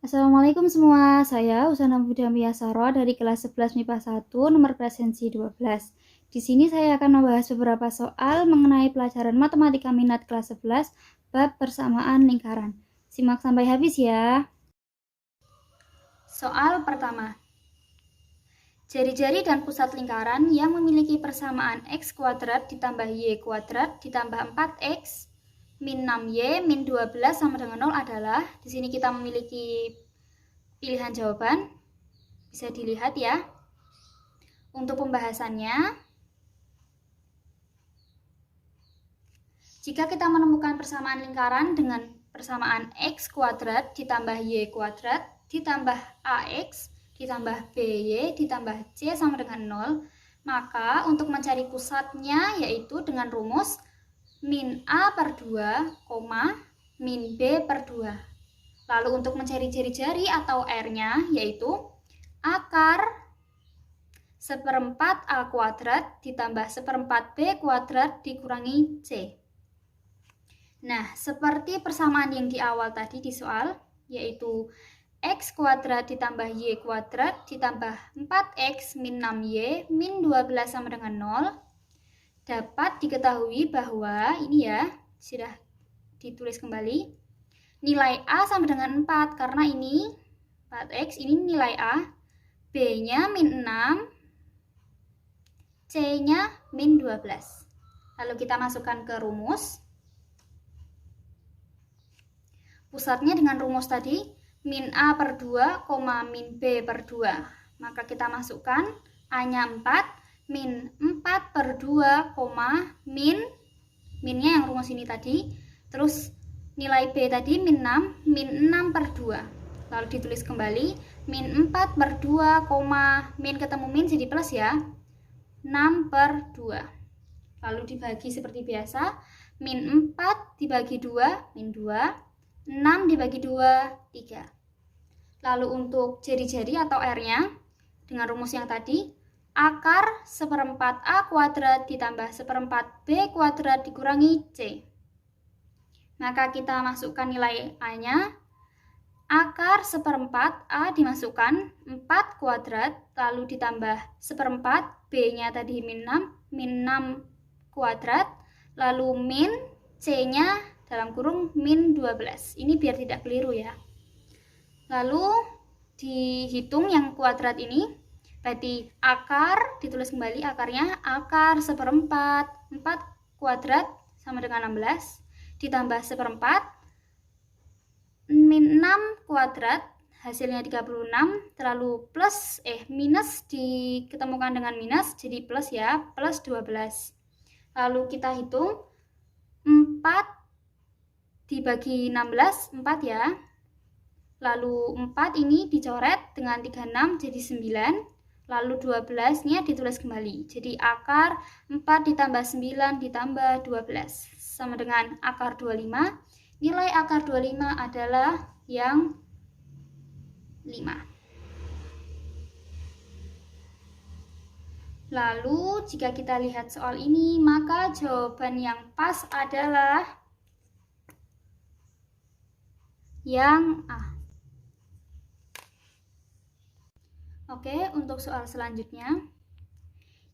Assalamualaikum semua, saya Usana Budamia Saro dari kelas 11 MIPA 1 nomor presensi 12. Di sini saya akan membahas beberapa soal mengenai pelajaran matematika minat kelas 11 bab persamaan lingkaran. Simak sampai habis ya. Soal pertama. Jari-jari dan pusat lingkaran yang memiliki persamaan x kuadrat ditambah y kuadrat ditambah 4x min 6y min 12 sama dengan 0 adalah, di sini kita memiliki pilihan jawaban, bisa dilihat ya. Untuk pembahasannya, jika kita menemukan persamaan lingkaran dengan persamaan x kuadrat ditambah y kuadrat ditambah ax ditambah by ditambah c sama dengan 0, maka untuk mencari pusatnya yaitu dengan rumus min a per 2, min b per 2. Lalu untuk mencari jari-jari atau R-nya yaitu akar seperempat A kuadrat ditambah seperempat B kuadrat dikurangi C. Nah, seperti persamaan yang di awal tadi di soal, yaitu x kuadrat ditambah y kuadrat ditambah 4x min 6y min 12 sama dengan 0, dapat diketahui bahwa ini ya, sudah ditulis kembali, nilai A sama dengan 4 karena ini 4x, ini nilai A, B-nya min 6, C-nya min 12. Lalu kita masukkan ke rumus. Pusatnya dengan rumus tadi, min A per 2, min B per 2. Maka kita masukkan A-nya 4, min 4 per 2, minnya yang rumus ini tadi, terus nilai B tadi min 6, min 6 per 2. Lalu ditulis kembali, min 4 per 2, min ketemu min jadi plus ya, 6 per 2. Lalu dibagi seperti biasa, min 4 dibagi 2, min 2, 6 dibagi 2, 3. Lalu untuk jari-jari atau R-nya, dengan rumus yang tadi, akar seperempat A kuadrat ditambah seperempat B kuadrat dikurangi C. Maka kita masukkan nilai A-nya, akar seperempat A dimasukkan 4 kuadrat, lalu ditambah seperempat, B-nya tadi min 6 kuadrat, lalu min C-nya dalam kurung min 12. Ini biar tidak keliru ya. Lalu dihitung yang kuadrat ini, berarti akar, ditulis kembali akarnya, akar seperempat 4 kuadrat sama dengan 16, ditambah seperempat, min 6 kuadrat, hasilnya 36, terlalu plus, minus diketemukan dengan minus, jadi plus ya, plus 12. Lalu kita hitung, 4 dibagi 16, 4 ya. Lalu 4 ini dicoret dengan 36 jadi 9. Lalu 12-nya ditulis kembali. Jadi akar 4 ditambah 9 ditambah 12 sama dengan akar 25. Nilai akar 25 adalah yang 5. Lalu jika kita lihat soal ini, maka jawaban yang pas adalah yang A. Oke, untuk soal selanjutnya.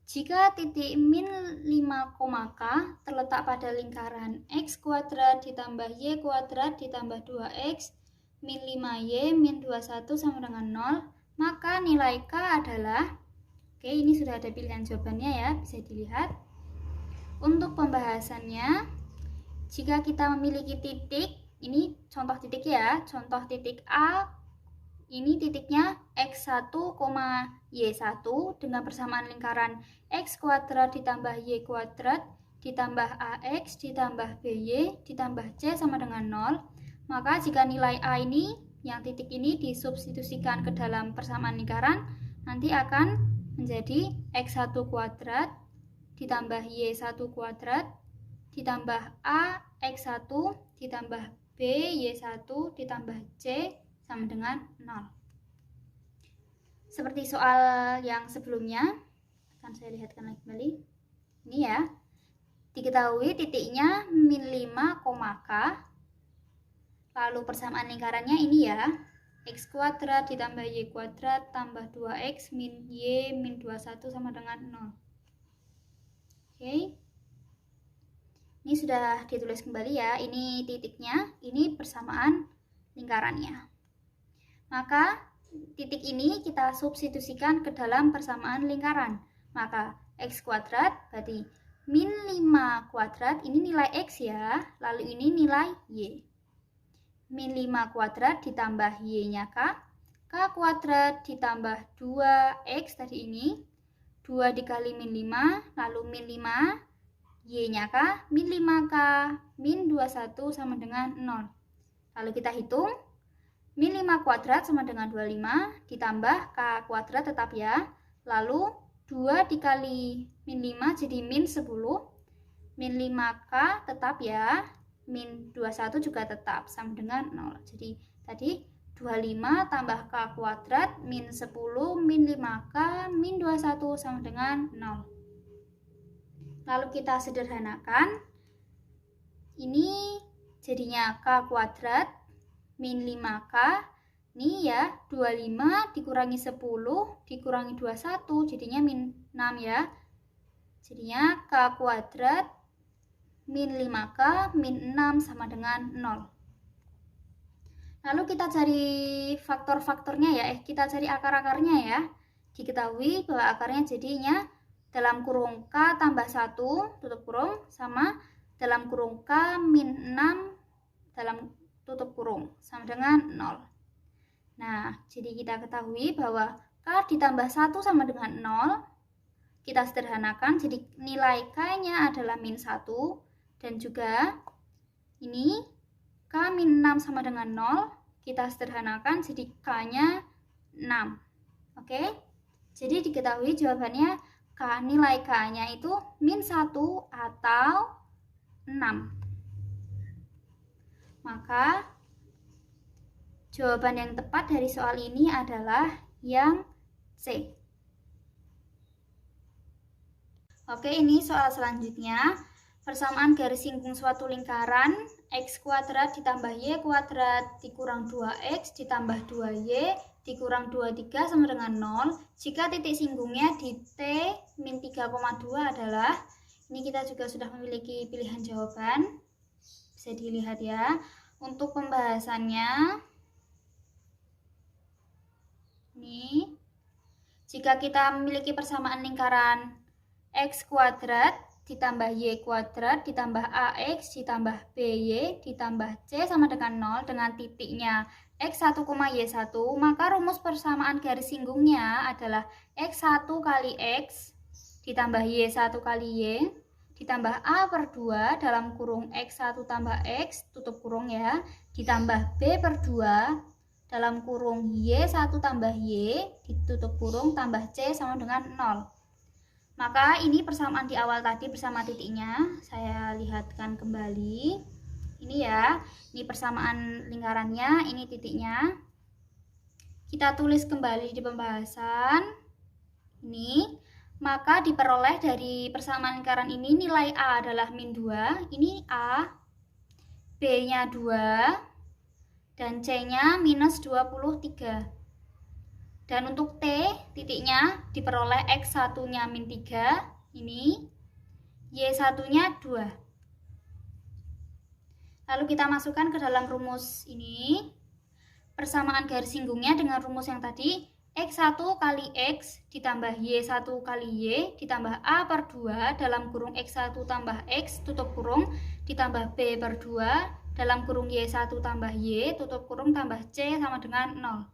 Jika titik min 5, K terletak pada lingkaran x kuadrat ditambah y kuadrat ditambah 2x min 5y min 21 sama dengan 0, maka nilai K adalah, oke, ini sudah ada pilihan jawabannya ya, bisa dilihat. Untuk pembahasannya, jika kita memiliki titik, ini contoh titik ya, contoh titik A, ini titiknya x1, y1 dengan persamaan lingkaran x kuadrat ditambah y kuadrat ditambah ax ditambah by ditambah c sama dengan 0. Maka jika nilai A ini, yang titik ini disubstitusikan ke dalam persamaan lingkaran, nanti akan menjadi x1 kuadrat ditambah y1 kuadrat ditambah a x1 ditambah b y1 ditambah c sama dengan 0. Seperti soal yang sebelumnya, akan saya lihatkan lagi kembali. Ini ya, diketahui titiknya min 5, K. Lalu persamaan lingkarannya ini ya. X kuadrat ditambah Y kuadrat tambah 2X min Y min 21 sama dengan 0. Oke. Ini sudah ditulis kembali ya. Ini titiknya, ini persamaan lingkarannya. Maka titik ini kita substitusikan ke dalam persamaan lingkaran. Maka X kuadrat berarti min 5 kuadrat, ini nilai X ya, lalu ini nilai Y. Min 5 kuadrat ditambah Y-nya K kuadrat ditambah 2X tadi ini, 2 dikali min 5, lalu min 5, Y-nya K, min 5K, min 21 sama dengan 0. Lalu kita hitung, min 5 kuadrat sama dengan 25, ditambah K kuadrat tetap ya, lalu 2 dikali min 5 jadi min 10, min 5K tetap ya, min 21 juga tetap sama dengan 0. Jadi tadi 25 tambah K kuadrat min 10 min 5K min 21 sama dengan 0. Lalu kita sederhanakan, ini jadinya K kuadrat min 5K, ini ya 25 dikurangi 10 dikurangi 21 jadinya min 6 ya, jadinya K kuadrat min 5K min 6 sama dengan 0. Lalu kita cari faktor-faktornya ya, kita cari akar-akarnya ya. Diketahui bahwa akarnya jadinya dalam kurung K tambah 1 tutup kurung sama dalam kurung K min 6 dalam tutup kurung sama dengan 0. Nah, jadi kita ketahui bahwa K ditambah 1 sama dengan 0. Kita sederhanakan, jadi nilai K-nya adalah min 1. Dan juga ini K min 6 sama dengan 0. Kita sederhanakan, jadi K-nya 6. Oke? Jadi diketahui jawabannya nilai K-nya itu min 1 atau 6. Maka jawaban yang tepat dari soal ini adalah yang C. Oke, ini soal selanjutnya. Persamaan garis singgung suatu lingkaran, X kuadrat ditambah Y kuadrat dikurang 2X ditambah 2Y dikurang 23 sama dengan 0. Jika titik singgungnya di T min 3,2 adalah, ini kita juga sudah memiliki pilihan jawaban, bisa dilihat ya. Untuk pembahasannya, ini jika kita memiliki persamaan lingkaran X kuadrat ditambah Y kuadrat ditambah AX ditambah BY ditambah C sama dengan 0 dengan titiknya X1, Y1, maka rumus persamaan garis singgungnya adalah X1 kali X ditambah Y1 kali Y ditambah A per 2 dalam kurung X1 tambah X tutup kurung ya, ditambah B per 2 dalam kurung Y1 tambah Y ditutup kurung tambah C sama dengan 0. Maka ini persamaan di awal tadi bersama titiknya, saya lihatkan kembali. Ini ya, ini persamaan lingkarannya, ini titiknya. Kita tulis kembali di pembahasan. Ini, maka diperoleh dari persamaan lingkaran ini nilai A adalah min 2, ini A, B-nya 2, dan C-nya minus 23. Dan untuk T titiknya diperoleh X1-nya min 3, ini Y1-nya 2. Lalu kita masukkan ke dalam rumus ini. Persamaan garis singgungnya dengan rumus yang tadi, X1 kali X ditambah Y1 kali Y ditambah A per 2 dalam kurung X1 tambah X tutup kurung ditambah B per 2 dalam kurung Y1 tambah Y tutup kurung tambah C sama dengan 0.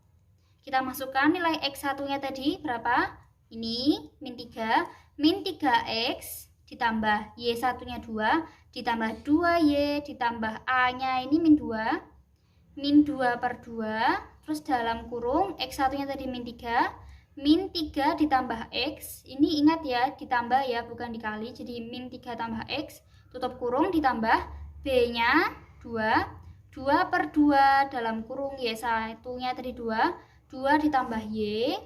Kita masukkan nilai X1-nya tadi berapa? Ini min 3, min 3X ditambah Y1-nya 2, ditambah 2Y, ditambah A-nya ini min 2, min 2 per 2, terus dalam kurung X1-nya tadi min 3, min 3 ditambah X, ini ingat ya, ditambah ya, bukan dikali, jadi min 3 tambah X, tutup kurung ditambah B-nya 2, 2 per 2 dalam kurung Y1-nya tadi 2, 2 ditambah Y,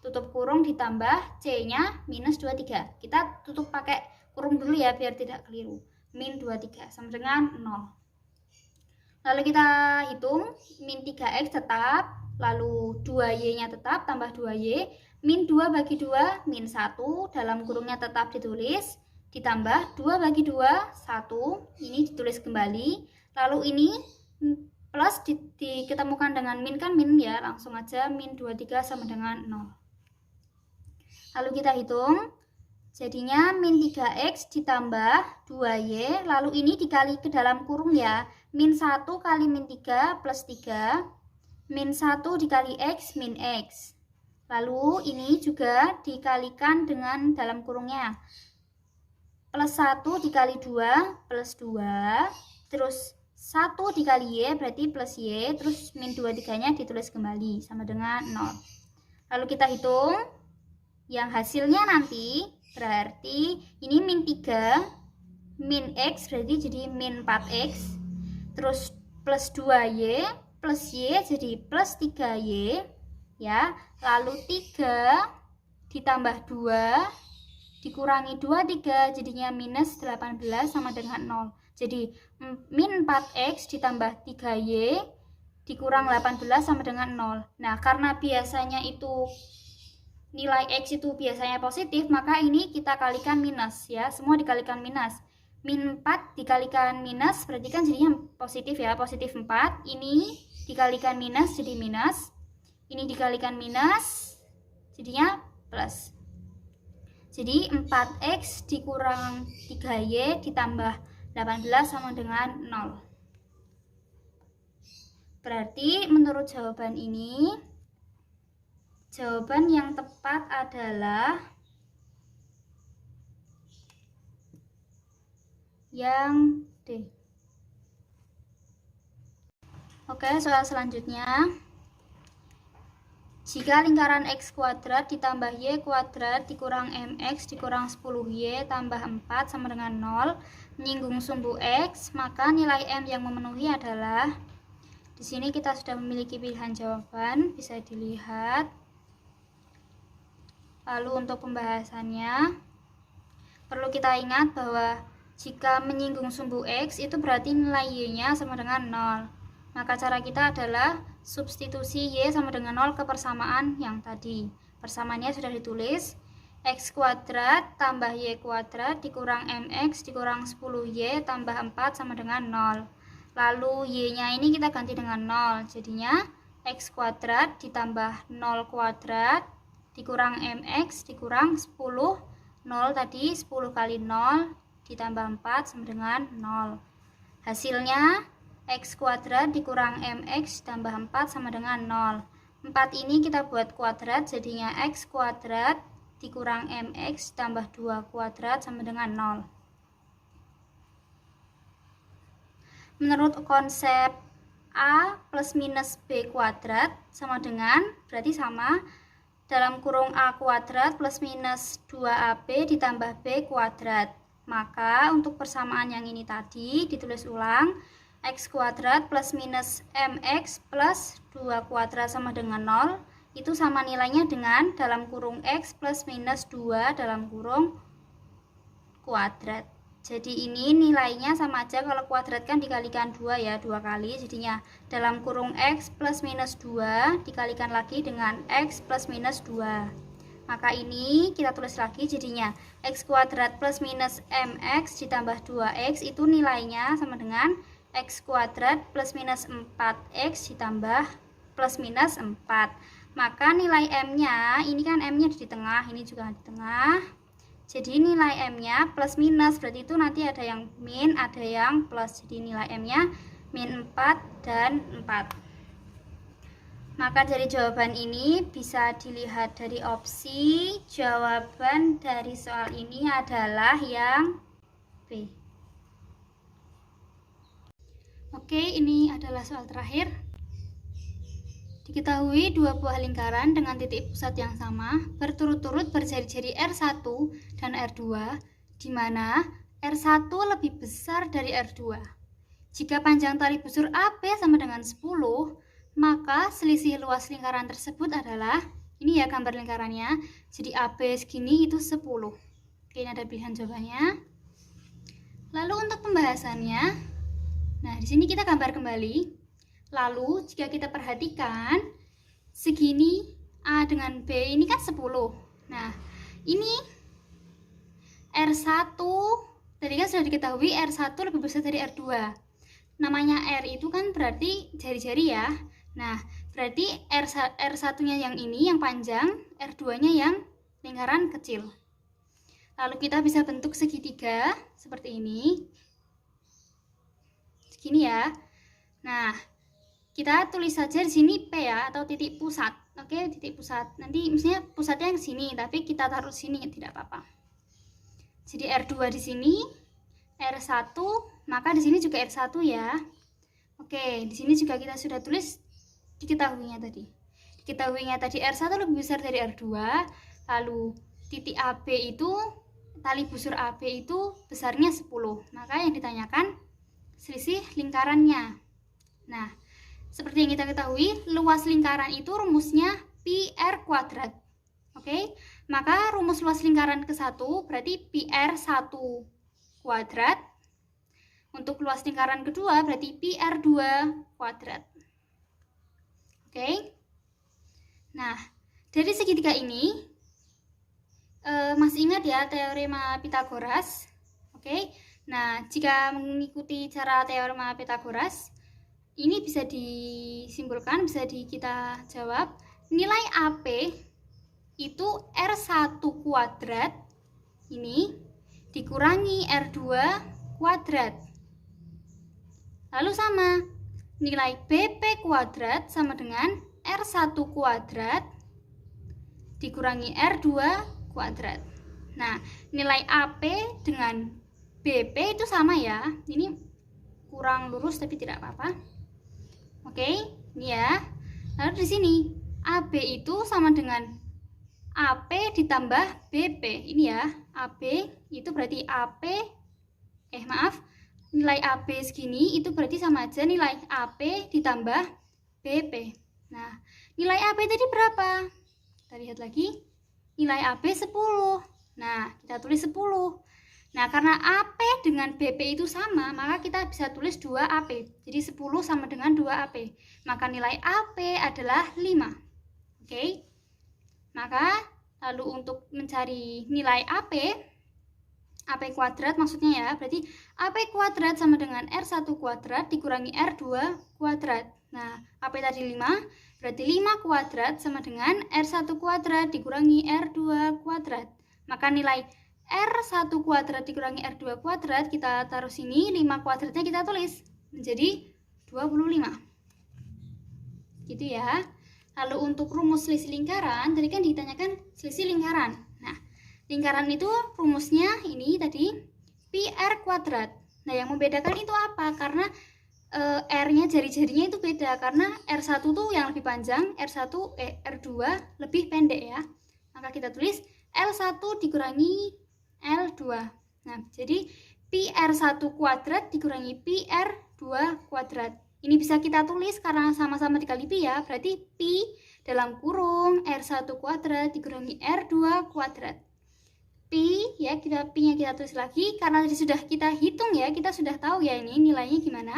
tutup kurung ditambah C-nya minus 23. Kita tutup pakai kurung dulu ya biar tidak keliru. Min 23 sama dengan 0. Lalu kita hitung min 3X tetap, lalu 2Y-nya tetap tambah 2Y, min 2 bagi 2, min 1, dalam kurungnya tetap ditulis, ditambah 2 bagi 2, 1, ini ditulis kembali, lalu ini plus diketemukan dengan min, kan min ya, langsung aja min 23 sama dengan 0. Lalu kita hitung, jadinya min 3X ditambah 2Y, lalu ini dikali ke dalam kurung ya, min 1 kali min 3 plus 3, min 1 dikali X min X. Lalu ini juga dikalikan dengan dalam kurungnya, plus 1 dikali 2 plus 2, terus 1 dikali Y berarti plus Y, terus min 23 nya ditulis kembali sama dengan 0. Lalu kita hitung, yang hasilnya nanti berarti ini min 3, min X berarti jadi min 4X, terus plus 2Y, plus Y jadi plus 3Y ya, lalu 3 ditambah 2 dikurangi 23 jadinya minus 18 sama dengan 0. Jadi min 4X ditambah 3Y dikurang 18 sama dengan 0. Nah, karena biasanya itu nilai X itu biasanya positif, maka ini kita kalikan minus ya, semua dikalikan minus. Min 4 dikalikan minus berarti kan jadinya positif ya, positif 4. Ini dikalikan minus jadi minus, ini dikalikan minus jadinya plus. Jadi 4X dikurang 3Y ditambah 18 sama dengan 0. Berarti menurut jawaban ini, jawaban yang tepat adalah yang D. Oke, soal selanjutnya. Jika lingkaran X kuadrat ditambah Y kuadrat dikurang MX dikurang 10Y tambah 4 sama dengan 0 menyinggung sumbu X, maka nilai M yang memenuhi adalah, di sini kita sudah memiliki pilihan jawaban, bisa dilihat. Lalu untuk pembahasannya, perlu kita ingat bahwa jika menyinggung sumbu X itu berarti nilai Y-nya sama dengan 0. Maka cara kita adalah substitusi Y sama dengan 0 ke persamaan yang tadi. Persamaannya sudah ditulis, X kuadrat tambah Y kuadrat dikurang MX dikurang 10Y tambah 4 sama dengan 0. Lalu Y-nya ini kita ganti dengan 0, jadinya X kuadrat ditambah 0 kuadrat dikurang MX dikurang 10, 0 tadi 10 kali 0 ditambah 4 sama dengan 0. Hasilnya X kuadrat dikurang MX tambah 4 sama dengan 0. 4 ini kita buat kuadrat, jadinya X kuadrat dikurang MX tambah 2 kuadrat sama dengan 0. Menurut konsep A plus minus B kuadrat sama dengan, berarti sama, dalam kurung A kuadrat plus minus 2AB ditambah B kuadrat. Maka untuk persamaan yang ini tadi ditulis ulang, X kuadrat plus minus MX plus 2 kuadrat sama dengan 0, itu sama nilainya dengan dalam kurung X plus minus 2 dalam kurung kuadrat. Jadi ini nilainya sama aja, kalau kuadrat kan dikalikan 2 ya, 2 kali, jadinya dalam kurung X plus minus 2 dikalikan lagi dengan X plus minus 2. Maka ini kita tulis lagi, jadinya X kuadrat plus minus MX ditambah 2X itu nilainya sama dengan X kuadrat plus minus 4X ditambah plus minus 4. Maka nilai M-nya, ini kan M-nya di tengah, ini juga di tengah. Jadi nilai M-nya plus minus, berarti itu nanti ada yang min, ada yang plus. Jadi nilai M-nya min 4 dan 4. Maka dari jawaban ini bisa dilihat dari opsi, jawaban dari soal ini adalah yang B. Oke, ini adalah soal terakhir. Diketahui dua buah lingkaran dengan titik pusat yang sama berturut-turut berjari-jari R1 dan R2, di mana R1 lebih besar dari R2. Jika panjang tali busur AB sama dengan 10, maka selisih luas lingkaran tersebut adalah, ini ya gambar lingkarannya, jadi AB segini itu 10. Oke, ini ada pilihan jawabannya. Lalu untuk pembahasannya, nah di sini kita gambar kembali. Lalu jika kita perhatikan, segini A dengan B ini kan 10. Nah, ini R1 tadi kan sudah diketahui R1 lebih besar dari R2. Namanya R itu kan berarti jari-jari ya. Nah, berarti R1-nya yang ini yang panjang, R2-nya yang lingkaran kecil. Lalu kita bisa bentuk segitiga seperti ini. Segini ya. Nah, kita tulis saja di sini P ya, atau titik pusat. Oke, titik pusat. Nanti misalnya pusatnya yang sini, tapi kita taruh sini tidak apa-apa. Jadi R2 di sini, R1, maka di sini juga R1 ya. Oke, di sini juga kita sudah tulis diketahuinya tadi. Diketahuinya tadi R1 lebih besar dari R2, lalu titik AB itu, tali busur AB itu besarnya 10. Maka yang ditanyakan selisih lingkarannya. Nah, seperti yang kita ketahui, luas lingkaran itu rumusnya pi R kuadrat. Oke, maka rumus luas lingkaran ke-1 berarti pi R1 kuadrat. Untuk luas lingkaran kedua berarti pi R2 kuadrat. Oke. Nah, dari segitiga ini masih ingat ya teorema Pythagoras? Oke. Nah, jika mengikuti cara teorema Pythagoras, ini bisa disimpulkan, bisa kita jawab, nilai AP itu R1 kuadrat ini dikurangi R2 kuadrat. Lalu sama, nilai BP kuadrat sama dengan R1 kuadrat dikurangi R2 kuadrat. Nah, nilai AP dengan BP itu sama ya. Ini kurang lurus tapi tidak apa-apa. Oke, ini ya. Lalu di sini AB itu sama dengan AP ditambah BP. Ini ya, AB itu berarti nilai AB segini itu berarti sama aja nilai AP ditambah BP. Nah, nilai AP tadi berapa? Kita lihat lagi. Nilai AP 10. Nah, kita tulis 10. Nah, karena AP dengan BP itu sama, maka kita bisa tulis 2AP. Jadi 10 sama dengan 2AP. Maka nilai AP adalah 5. Oke. Maka, lalu untuk mencari nilai AP kuadrat maksudnya ya, berarti AP kuadrat sama dengan R1 kuadrat dikurangi R2 kuadrat. Nah, AP tadi 5, berarti 5 kuadrat sama dengan R1 kuadrat dikurangi R2 kuadrat. Maka nilai R1 kuadrat dikurangi R2 kuadrat, kita taruh sini, 5 kuadratnya kita tulis, menjadi 25. Gitu ya. Lalu untuk rumus selisih lingkaran, tadi kan ditanyakan selisih lingkaran. Nah, lingkaran itu rumusnya ini tadi pi R kuadrat. Nah, yang membedakan itu apa? Karena R-nya jari-jarinya itu beda, karena R1 tuh yang lebih panjang, R2 lebih pendek ya. Maka kita tulis L1 dikurangi L2. Nah, jadi pi R1 kuadrat dikurangi pi R2 kuadrat. Ini bisa kita tulis karena sama-sama dikali pi ya, berarti pi dalam kurung R1 kuadrat dikurangi R2 kuadrat. Pi ya, pi-nya kita tulis lagi karena tadi sudah kita hitung ya, kita sudah tahu ya ini nilainya gimana.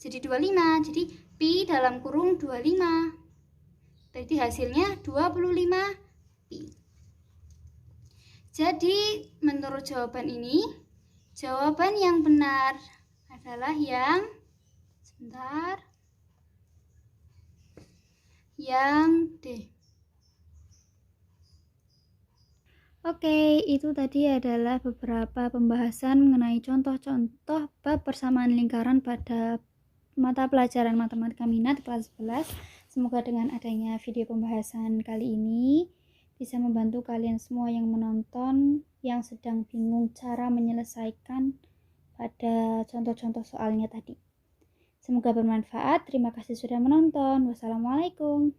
Jadi 25. Jadi pi dalam kurung 25. Berarti hasilnya 25 pi. Jadi menurut jawaban ini, jawaban yang benar adalah yang D. Oke, itu tadi adalah beberapa pembahasan mengenai contoh-contoh bab persamaan lingkaran pada mata pelajaran matematika minat kelas 11. Semoga dengan adanya video pembahasan kali ini bisa membantu kalian semua yang menonton yang sedang bingung cara menyelesaikan pada contoh-contoh soalnya tadi. Semoga bermanfaat. Terima kasih sudah menonton. Wassalamualaikum.